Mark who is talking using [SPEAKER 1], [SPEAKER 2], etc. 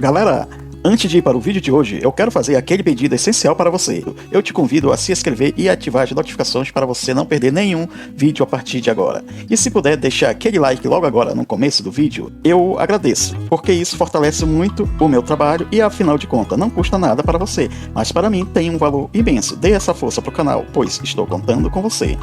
[SPEAKER 1] Galera, antes de ir para o vídeo de hoje, eu quero fazer aquele pedido essencial para você. Eu te convido a se inscrever e ativar as notificações para você não perder nenhum vídeo a partir de agora. E se puder deixar aquele like logo agora no começo do vídeo, eu agradeço, porque isso fortalece muito o meu trabalho e afinal de contas não custa nada para você, mas para mim tem um valor imenso. Dê essa força para o canal, pois estou contando com você.